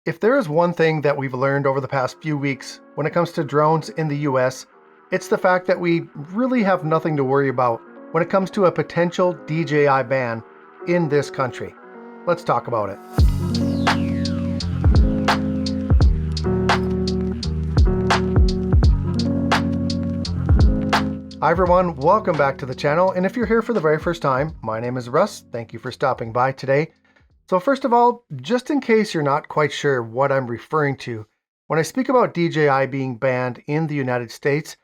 If there is one thing that we've learned over the past few weeks when it comes to drones in the US, it's the fact that we really have nothing to worry about when it comes to a potential DJI ban in this country. Let's talk about it. Hi everyone, welcome back to the channel, and if you're here for the very first time, my name is Russ. Thank you for stopping by today. So first of all, just in case you're not quite sure what I'm referring to, when I speak about DJI being banned in the United States,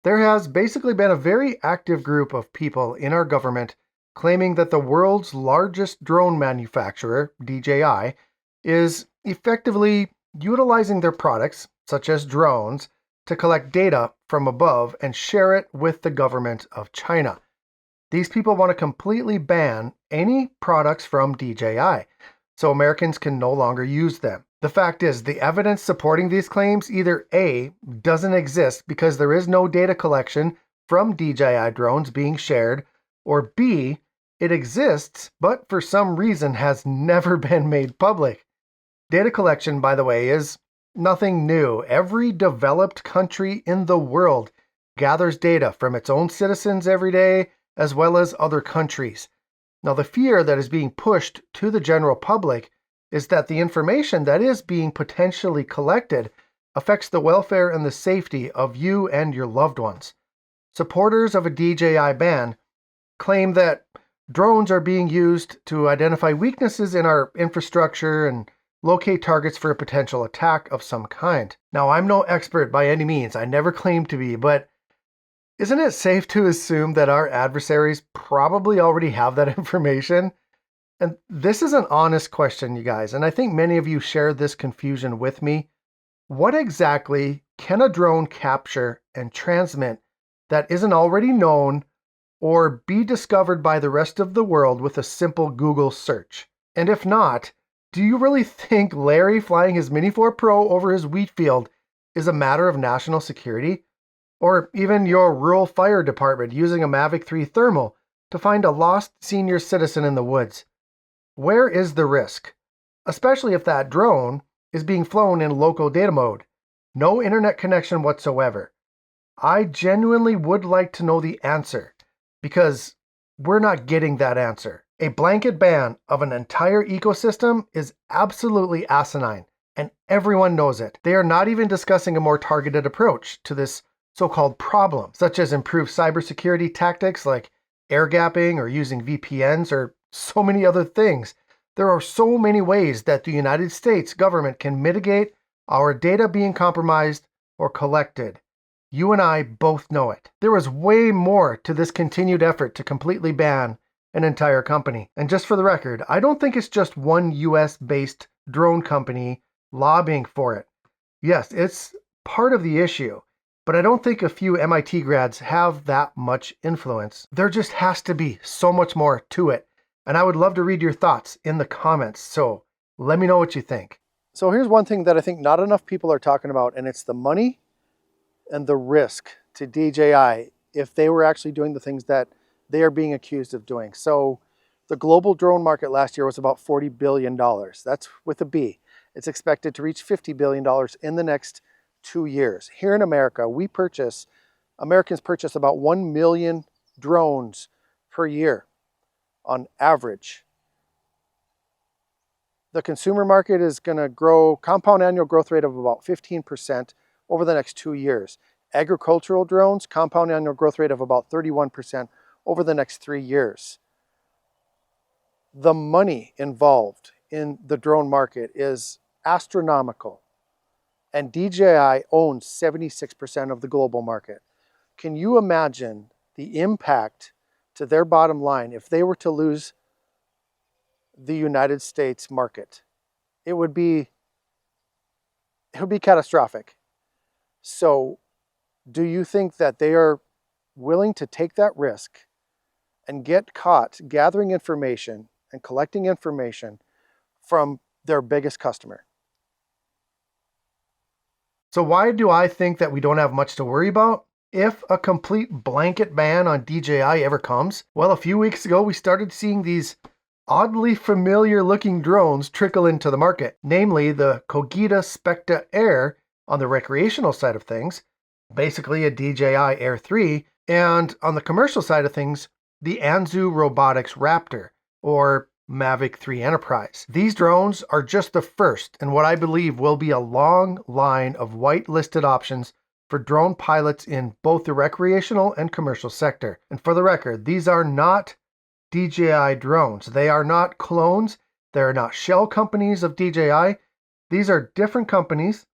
there has basically been a very active group of people in our government claiming that the world's largest drone manufacturer, DJI, is effectively utilizing their products, such as drones, to collect data from above and share it with the government of China. These people want to completely ban any products from DJI, so Americans can no longer use them. The fact is, the evidence supporting these claims either A, doesn't exist because there is no data collection from DJI drones being shared, or B, it exists, but for some reason has never been made public. Data collection, by the way, is nothing new. Every developed country in the world gathers data from its own citizens every day, as well as other countries. Now, the fear that is being pushed to the general public is that the information that is being potentially collected affects the welfare and the safety of you and your loved ones. Supporters of a DJI ban claim that drones are being used to identify weaknesses in our infrastructure and locate targets for a potential attack of some kind. Now, I'm no expert by any means. I never claimed to be, but isn't it safe to assume that our adversaries probably already have that information? And this is an honest question, you guys, and I think many of you share this confusion with me. What exactly can a drone capture and transmit that isn't already known or be discovered by the rest of the world with a simple Google search? And if not, do you really think Larry flying his Mini 4 Pro over his wheat field is a matter of national security? Or even your rural fire department using a Mavic 3 thermal to find a lost senior citizen in the woods? Where is the risk? Especially if that drone is being flown in local data mode. No internet connection whatsoever. I genuinely would like to know the answer, because we're not getting that answer. A blanket ban of an entire ecosystem is absolutely asinine, and everyone knows it. They are not even discussing a more targeted approach to this so-called problem, such as improved cybersecurity tactics like air gapping or using VPNs or so many other things. There are so many ways that the United States government can mitigate our data being compromised or collected. You and I both know it. There is way more to this continued effort to completely ban an entire company. And just for the record, I don't think it's just one US-based drone company lobbying for it. Yes, it's part of the issue, but I don't think a few MIT grads have that much influence. There just has to be so much more to it. And I would love to read your thoughts in the comments, so let me know what you think. So here's one thing that I think not enough people are talking about, and it's the money and the risk to DJI if they were actually doing the things that they are being accused of doing. So the global drone market last year was about $40 billion. That's with a B. It's expected to reach $50 billion in the next 2 years. Here in America, Americans purchase about 1 million drones per year on average. The consumer market is going to grow compound annual growth rate of about 15% over the next 2 years. Agricultural drones, compound annual growth rate of about 31% over the next 3 years. The money involved in the drone market is astronomical, and DJI owns 76% of the global market. Can you imagine the impact to their bottom line if they were to lose the United States market? It would be catastrophic. So do you think that they are willing to take that risk and get caught gathering information and collecting information from their biggest customer? So why do I think that we don't have much to worry about if a complete blanket ban on DJI ever comes? Well, a few weeks ago, we started seeing these oddly familiar looking drones trickle into the market, namely the Kogita Specta Air on the recreational side of things, basically a DJI Air 3, and on the commercial side of things, the Anzu Robotics Raptor, or Mavic 3 Enterprise. These drones are just the first in what I believe will be a long line of whitelisted options for drone pilots in both the recreational and commercial sector. And for the record, these are not DJI drones. They are not clones. They are not shell companies of DJI. These are different companies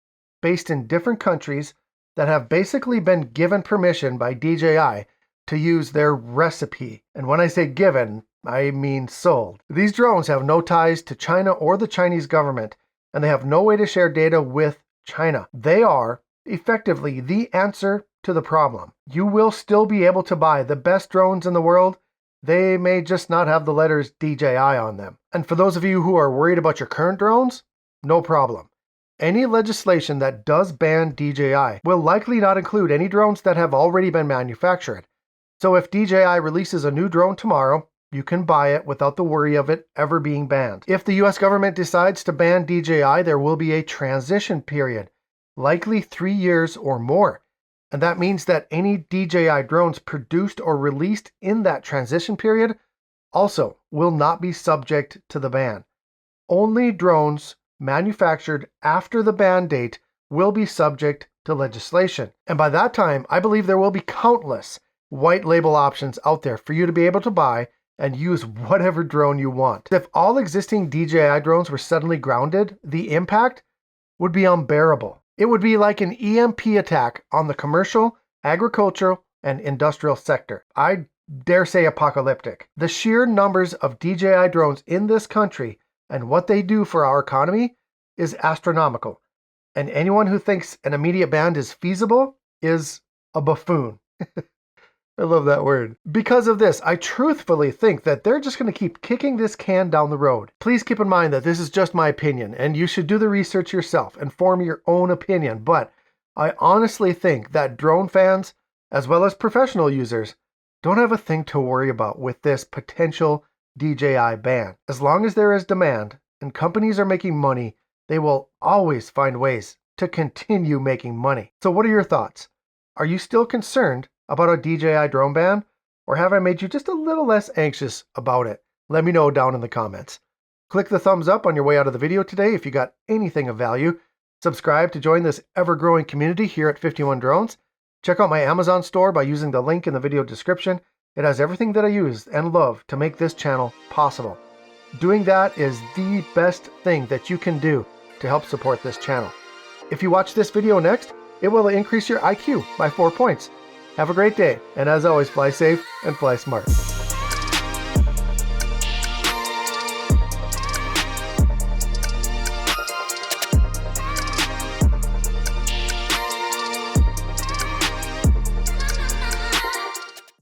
based in different countries that have basically been given permission by DJI to use their recipe. And when I say given, I mean sold. These drones have no ties to China or the Chinese government, and they have no way to share data with China. They are effectively the answer to the problem. You will still be able to buy the best drones in the world. They may just not have the letters DJI on them. And for those of you who are worried about your current drones, no problem. Any legislation that does ban DJI will likely not include any drones that have already been manufactured. So if DJI releases a new drone tomorrow, you can buy it without the worry of it ever being banned. If the US government decides to ban DJI, there will be a transition period, likely 3 years or more. And that means that any DJI drones produced or released in that transition period also will not be subject to the ban. Only drones manufactured after the ban date will be subject to legislation. And by that time, I believe there will be countless white label options out there for you to be able to buy and use whatever drone you want. If all existing DJI drones were suddenly grounded, the impact would be unbearable. It would be like an EMP attack on the commercial, agricultural, and industrial sector. I dare say apocalyptic. The sheer numbers of DJI drones in this country and what they do for our economy is astronomical. And anyone who thinks an immediate ban is feasible is a buffoon. I love that word. Because of this, I truthfully think that they're just going to keep kicking this can down the road. Please keep in mind that this is just my opinion, and you should do the research yourself and form your own opinion. But I honestly think that drone fans, as well as professional users, don't have a thing to worry about with this potential DJI ban. As long as there is demand and companies are making money, they will always find ways to continue making money. So what are your thoughts? Are you still concerned about a DJI drone ban, or have I made you just a little less anxious about it? Let me know down in the comments. Click the thumbs up on your way out of the video today if you got anything of value. Subscribe to join this ever-growing community here at 51 Drones. Check out my Amazon store by using the link in the video description. It has everything that I use and love to make this channel possible. Doing that is the best thing that you can do to help support this channel. If you watch this video next, it will increase your IQ by 4 points. Have a great day, and as always, fly safe and fly smart.